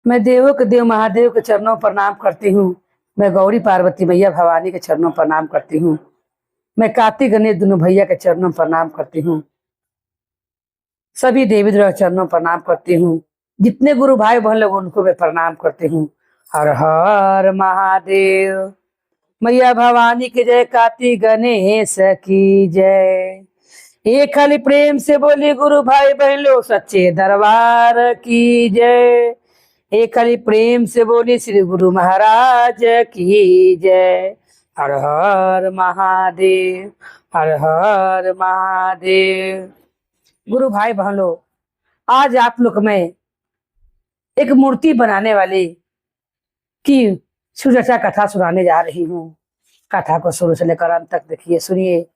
मैं देवों के देव महादेव के चरणों पर प्रणाम करती हूँ। मैं गौरी पार्वती मैया भवानी के चरणों पर प्रणाम करती हूँ। मैं कार्तिक गणेश दोनों भैया के चरणों पर प्रणाम करती हूँ। सभी देवी देवता के चरणों पर प्रणाम करती हूँ। जितने गुरु भाई बहन लोग उनको मैं प्रणाम करती हूँ। हर हर महादेव। मैया भवानी की जय, कार्तिक गणेश की जय। एक खाली प्रेम से बोली गुरु भाई बहन लोग सच्चे दरबार की जय। एक खाली प्रेम से बोली श्री गुरु महाराज की जय। हर हर महादेव, हर हर महादेव। गुरु भाई बहनों, आज आप लोग मैं एक मूर्ति बनाने वाली की सुरक्षा कथा सुनाने जा रही हूँ। कथा को शुरू से लेकर अंत तक देखिए, सुनिए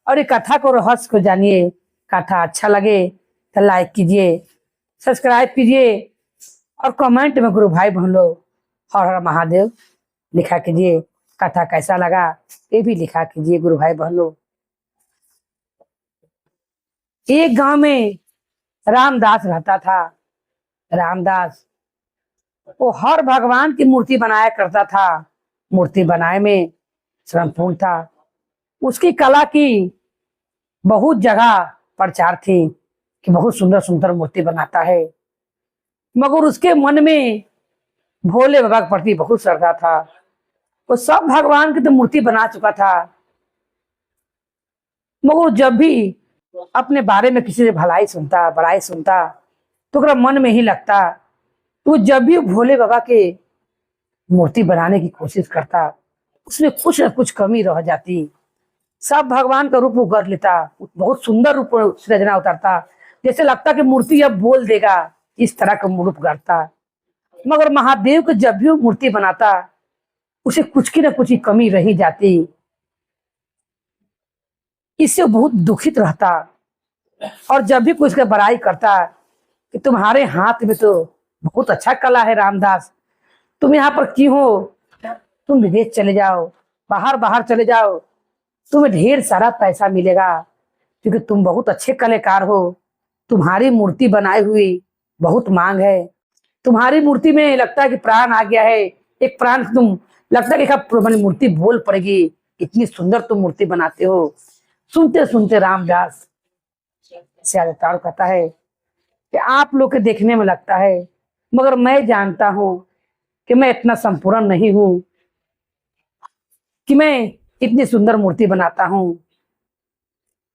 और ये कथा को रहस्य को जानिए। कथा अच्छा लगे तो लाइक कीजिए, सब्सक्राइब कीजिए और कमेंट में गुरु भाई बहन लोग हर हर महादेव लिखा कीजिए। कथा कैसा लगा ये भी लिखा कीजिए गुरु भाई बहन लोग। एक गांव में रामदास रहता था। रामदास वो हर भगवान की मूर्ति बनाया करता था। मूर्ति बनाए में श्रमपूर्ण था। उसकी कला की बहुत जगह प्रचार थी कि बहुत सुंदर सुंदर मूर्ति बनाता है, मगर उसके मन में भोले बाबा के प्रति बहुत श्रद्धा था। वो सब भगवान की तो मूर्ति बना चुका था, मगर जब भी अपने बारे में किसी से भलाई सुनता, बड़ाई सुनता, तो उसका मन में ही लगता। तो जब भी भोले बाबा के मूर्ति बनाने की कोशिश करता, उसमें कुछ न कुछ कमी रह जाती। सब भगवान का रूप वो कर लेता, बहुत सुंदर रूप सृजना उतारता, जैसे लगता कि मूर्ति अब बोल देगा, इस तरह का रूप करता। मगर महादेव को जब भी वो मूर्ति बनाता, उसे कुछ की न कुछ की कमी रही जाती। इससे बहुत दुखित रहता और जब भी कुछ का बड़ाई करता कि तुम्हारे हाथ में तो बहुत अच्छा कला है रामदास, तुम यहाँ पर क्यों हो? तुम विदेश चले जाओ, बाहर बाहर चले जाओ, तुम्हें ढेर सारा पैसा मिलेगा, क्योंकि तुम बहुत अच्छे कलाकार हो। तुम्हारी मूर्ति बनाई हुई बहुत मांग है। तुम्हारी मूर्ति में लगता है कि प्राण आ गया है। एक प्राण तुम लगता है कि मूर्ति बोल पड़ेगी, इतनी सुंदर तुम मूर्ति बनाते हो। सुनते सुनते रामदास से अवतार कहता है कि आप लोग के देखने में लगता है, मगर मैं जानता हूं कि मैं इतना संपूर्ण नहीं हूं कि मैं इतनी सुंदर मूर्ति बनाता हूं।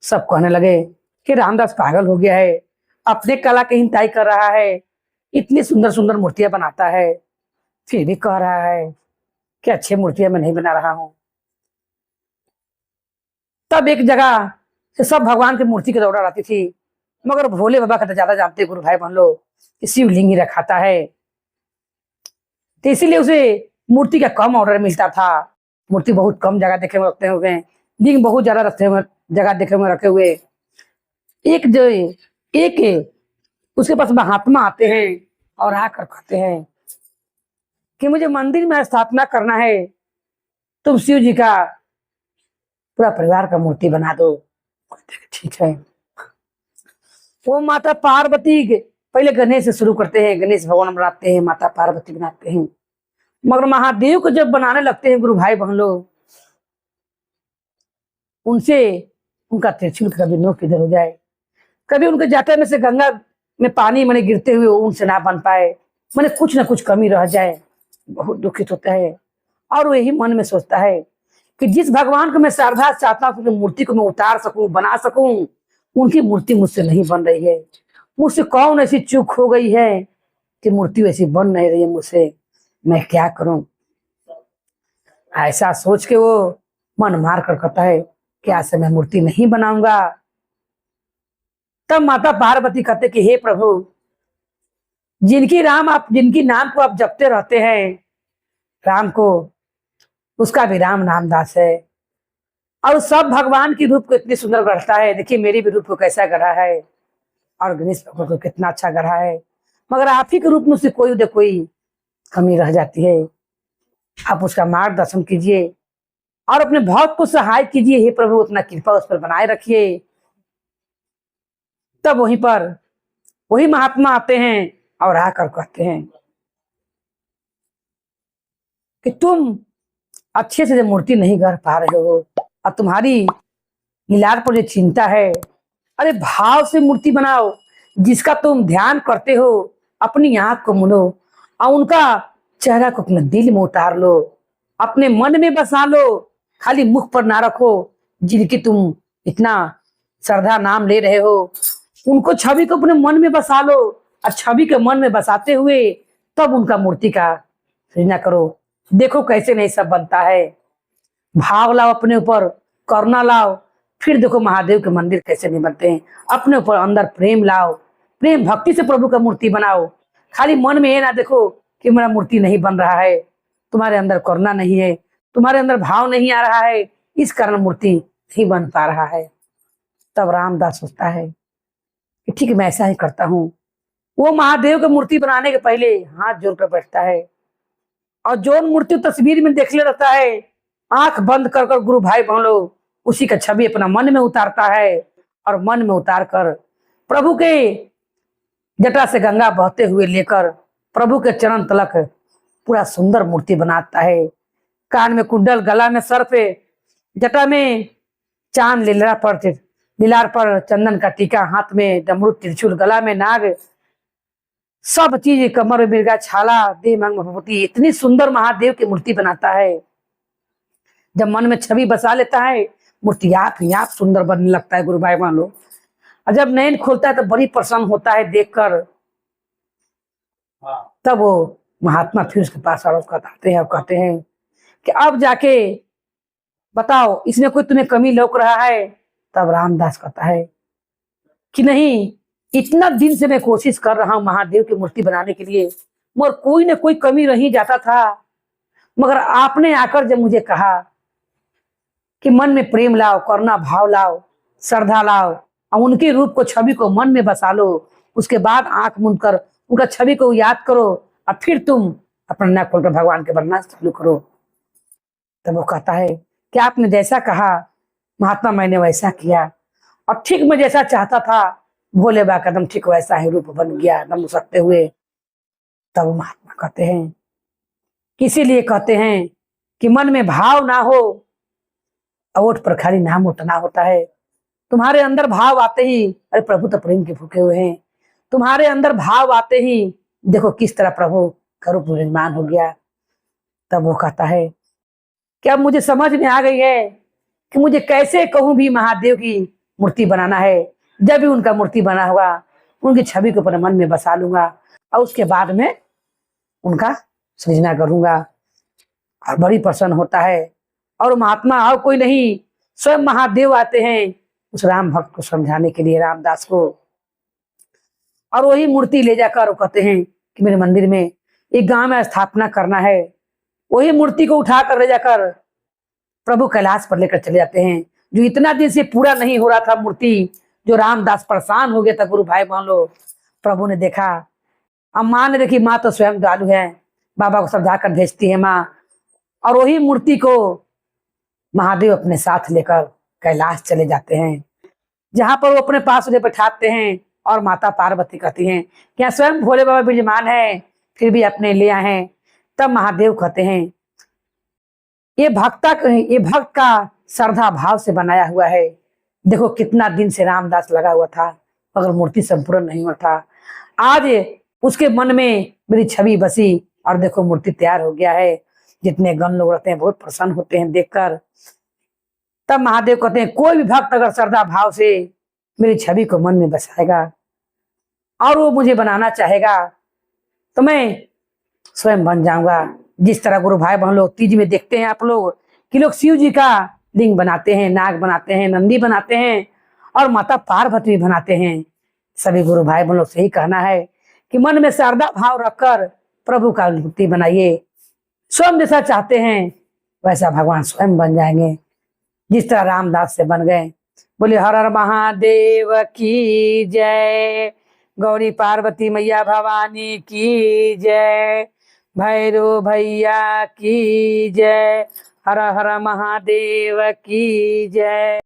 सब कहने लगे कि रामदास पागल हो गया है, अपने कला की हिंताई कर रहा है, इतनी सुंदर सुंदर मूर्तियां बनाता है, फिर भी कह रहा है कि अच्छी मूर्तियां मैं नहीं बना रहा हूं। तब एक जगह से सब भगवान की मूर्ति की दौड़ आती थी, मगर भोले बाबा का तो ज्यादा जानते गुरु भाई बहन लोग, शिवलिंग ही रखाता है, तो इसीलिए उसे मूर्ति का कम ऑर्डर मिलता था। मूर्ति बहुत कम जगह देखे में रखते हुए, लिंग बहुत ज्यादा रखते हुए, जगह देखे में रखे हुए। एक उसके पास महात्मा आते हैं और आकर कहते हैं कि मुझे मंदिर में स्थापना करना है, तुम शिव जी का पूरा परिवार का मूर्ति बना दो। ठीक है। वो माता पार्वती पहले गणेश से शुरू करते हैं, गणेश भगवान बनाते हैं, माता पार्वती बनाते हैं, मगर महादेव को जब बनाने लगते हैं गुरु भाई बहन लोग, उनसे उनका त्रिशूल कभी नोक इधर हो जाए, कभी उनके जाते में से गंगा में पानी मैंने गिरते हुए उनसे ना बन पाए, मैंने कुछ ना कुछ कमी रह जाए। बहुत दुखित होता है और वो यही मन में सोचता है कि जिस भगवान को मैं श्रद्धा चाहता हूँ कि मूर्ति को मैं उतार सकूं, बना सकूं, उनकी मूर्ति मुझसे नहीं बन रही है। मुझसे कौन ऐसी चूक हो गई है कि मूर्ति वैसी बन नहीं रही है मुझसे, मैं क्या करूं? ऐसा सोच के वो मन मार कर कहता है कि आज से मैं मूर्ति नहीं बनाऊंगा। तब माता पार्वती कहते कि हे प्रभु, जिनकी नाम को आप जपते रहते हैं, राम को, उसका भी राम नामदास है, और सब भगवान की रूप को इतनी सुंदर गढ़ता है। देखिए मेरी भी रूप को कैसा गढ़ा है, और गणेश भगवान को कितना अच्छा गढ़ा है, मगर आप ही के रूप में उससे कोई कमी रह जाती है। आप उसका मार्गदर्शन कीजिए और अपने भक्त को सहाय कीजिए। हे प्रभु, अपना कृपा उस पर बनाए रखिए। तब वहीं पर वही महात्मा आते हैं और आकर कहते हैं कि तुम अच्छे से मूर्ति नहीं कर पा रहे हो और तुम्हारी लीलार पर जो चिंता है, अरे भाव से मूर्ति बनाओ। जिसका तुम ध्यान करते हो अपनी आंख को मुनो और उनका चेहरा को अपने दिल में उतार लो, अपने मन में बसा लो। खाली मुख पर ना रखो। जिनकी तुम इतना श्रद्धा नाम ले रहे हो उनको छवि को अपने मन में बसा लो और छवि के मन में बसाते हुए तब उनका मूर्ति का सृजना करो। देखो कैसे नहीं सब बनता है। भाव लाओ अपने ऊपर, करुणा लाओ, फिर देखो महादेव के मंदिर कैसे नहीं बनते हैं। अपने ऊपर अंदर प्रेम लाओ, प्रेम भक्ति से प्रभु का मूर्ति बनाओ। खाली मन में ये ना देखो कि मेरा मूर्ति नहीं बन रहा है, तुम्हारे अंदर करुणा नहीं है, तुम्हारे अंदर भाव नहीं आ रहा है, इस कारण मूर्ति नहीं बन पा रहा है। तब रामदास सोचता है कि ठीक मैं ऐसा ही करता हूँ। वो महादेव की मूर्ति बनाने के पहले हाथ जोड़कर बैठता है और जो मूर्ति तस्वीर में देख ले रहता है, आंख बंद कर कर गुरु भाई बहन लोग उसी का छवि अपना मन में उतारता है और मन में उतार कर प्रभु के जटा से गंगा बहते हुए लेकर प्रभु के चरण तलक पूरा सुंदर मूर्ति बनाता है। कान में कुंडल, गला में सर्प, जटा में चांद, लीलार पर चंदन का टीका, हाथ में डमरू त्रिशूल, गला में नाग, सब चीज, कमर में मिर्गा छाला, देह में विभूति, इतनी सुंदर महादेव की मूर्ति बनाता है। जब मन में छवि बसा लेता है मूर्ति आप ही आप सुंदर बनने लगता है गुरु भाई मान लो। और जब नैन खोलता है तो बड़ी प्रसन्न होता है देखकर। तब वो महात्मा फिर उसके पास आते हैं और कहते हैं कि अब जाके बताओ इसमें कोई तुम्हें कमी लौक रहा है। तब रामदास कहता है कि नहीं, इतना दिन से मैं कोशिश कर रहा हूं महादेव की मूर्ति बनाने के लिए, मगर कोई ना कोई कमी रही जाता था। मगर आपने आकर जब मुझे कहा कि मन में प्रेम लाओ, करुणा भाव लाओ, श्रद्धा लाओ और उनके रूप को, छवि को मन में बसा लो, उसके बाद आंख मूंद कर उनका छवि को याद करो और फिर तुम अपना नाक खोलकर भगवान के बनना चालू करो। तब वो कहता है कि आपने जैसा कहा महात्मा मैंने वैसा किया और ठीक मैं जैसा चाहता था भोले बा कदम ठीक वैसा ही रूप बन गया नम सकते हुए। तब महात्मा कहते हैं, इसीलिए कहते हैं कि मन में भाव ना हो ओठ पर खाली नाम उठना होता है। तुम्हारे अंदर भाव आते ही, अरे प्रभु तो प्रेम के भूखे हुए हैं, तुम्हारे अंदर भाव आते ही देखो किस तरह प्रभु का रूप विराजमान हो गया। तब वो कहता है कि अब मुझे समझ में आ गई है कि मुझे कैसे कहूं भी महादेव की मूर्ति बनाना है। जब भी उनका मूर्ति बना हुआ उनकी छवि को अपने मन में बसा लूंगा और उसके बाद में उनका सृजना करूंगा। और बड़ी प्रसन्न होता है और महात्मा और कोई नहीं स्वयं महादेव आते हैं उस राम भक्त को समझाने के लिए रामदास को। और वही मूर्ति ले जाकर वो कहते हैं कि मेरे मंदिर में एक गांव में स्थापना करना है। वही मूर्ति को उठाकर ले जाकर प्रभु कैलाश पर लेकर चले जाते हैं। जो इतना दिन से पूरा नहीं हो रहा था मूर्ति, जो रामदास परेशान हो गया था गुरु भाई मान लो। प्रभु ने देखा, अब माँ ने देखी, माँ तो स्वयं दयालु है, बाबा को समझाकर भेजती है माँ। और वही मूर्ति को महादेव अपने साथ लेकर कैलाश चले जाते हैं, जहां पर वो अपने पास उन्हें बैठाते हैं। और माता पार्वती कहती हैं कि यहाँ स्वयं भोले बाबा विराजमान है, फिर भी अपने ले आए हैं। तब महादेव कहते हैं ये भक्त का श्रद्धा भाव से बनाया हुआ है। देखो कितना दिन से रामदास लगा हुआ था मगर मूर्ति संपूर्ण नहीं हुआ था। आज उसके मन में मेरी छवि बसी और देखो मूर्ति तैयार हो गया है। जितने गण लोग रहते हैं बहुत प्रसन्न होते हैं देखकर। तब महादेव कहते हैं कोई भी भक्त अगर श्रद्धा भाव से मेरी छवि को मन में बसाएगा और वो मुझे बनाना चाहेगा तो मैं स्वयं बन जाऊंगा। जिस तरह गुरु भाई बहन लोग तीज में देखते हैं आप लोग कि लोग शिव जी का लिंग बनाते हैं, नाग बनाते हैं, नंदी बनाते हैं और माता पार्वती बनाते हैं। सभी गुरु भाई बहन लोग से ही कहना है कि मन में श्रद्धा भाव रखकर प्रभु का मूर्ति बनाइए। स्वयं जैसा चाहते हैं वैसा भगवान स्वयं बन जाएंगे, जिस तरह रामदास से बन गए। बोले हर हर महादेव की जय, गौरी पार्वती मैया भवानी की जय, भैरव भैया की जय, हर हर महादेव की जय।